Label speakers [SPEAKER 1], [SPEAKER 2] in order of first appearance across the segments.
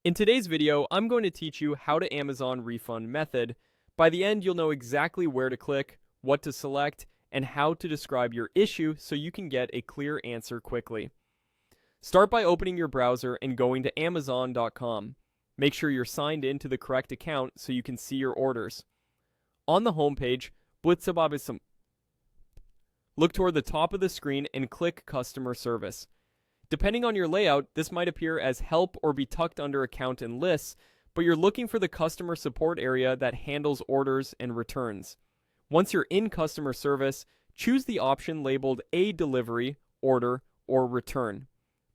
[SPEAKER 1] In today's video, I'm going to teach you how to Amazon refund method. By the end, you'll know exactly where to click, what to select, and how to describe your issue so you can get a clear answer quickly. Start by opening your browser and going to Amazon.com. Make sure you're signed in to the correct account so you can see your orders. On the homepage, look toward the top of the screen and click Customer Service. Depending on your layout, this might appear as Help or be tucked under Account and Lists, but you're looking for the customer support area that handles orders and returns. Once you're in customer service, choose the option labeled A Delivery, Order, or Return.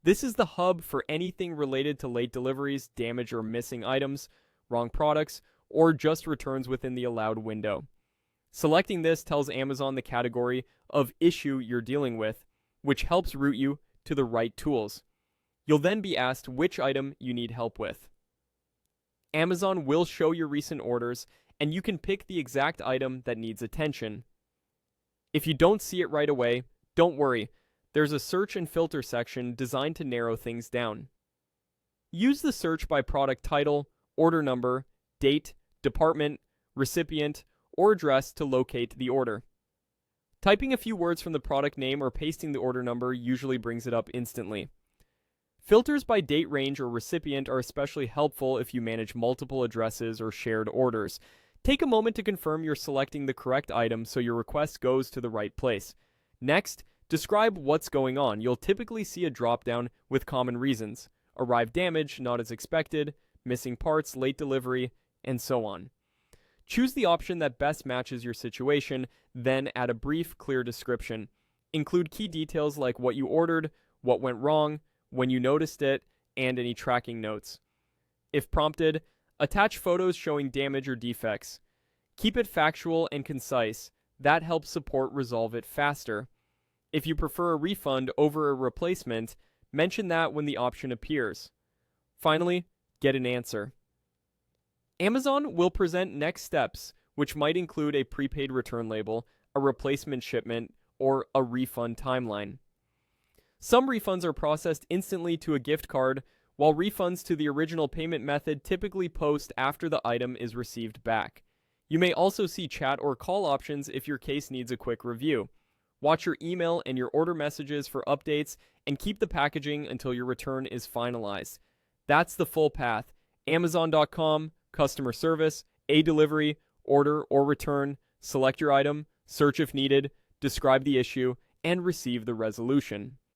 [SPEAKER 1] This is the hub for anything related to late deliveries, damage or missing items, wrong products, or just returns within the allowed window. Selecting this tells Amazon the category of issue you're dealing with, which helps route you to the right tools. You'll then be asked which item you need help with. Amazon will show your recent orders, and you can pick the exact item that needs attention. If you don't see it right away, don't worry. There's a search and filter section designed to narrow things down. Use the search by product title, order number, date, department, recipient, or address to locate the order. Typing a few words from the product name or pasting the order number usually brings it up instantly. Filters by date range or recipient are especially helpful if you manage multiple addresses or shared orders. Take a moment to confirm you're selecting the correct item so your request goes to the right place. Next, describe what's going on. You'll typically see a drop-down with common reasons: arrived damage, not as expected, missing parts, late delivery, and so on. Choose the option that best matches your situation, then add a brief, clear description. Include key details like what you ordered, what went wrong, when you noticed it, and any tracking notes. If prompted, attach photos showing damage or defects. Keep it factual and concise. That helps support resolve it faster. If you prefer a refund over a replacement, mention that when the option appears. Finally, get an answer. Amazon will present next steps, which might include a prepaid return label, a replacement shipment, or a refund timeline. Some refunds are processed instantly to a gift card, while refunds to the original payment method typically post after the item is received back. You may also see chat or call options if your case needs a quick review. Watch your email and your order messages for updates, and keep the packaging until your return is finalized. That's the full path. Amazon.com, customer service, a delivery, order or return, select your item, search if needed, describe the issue, and receive the resolution.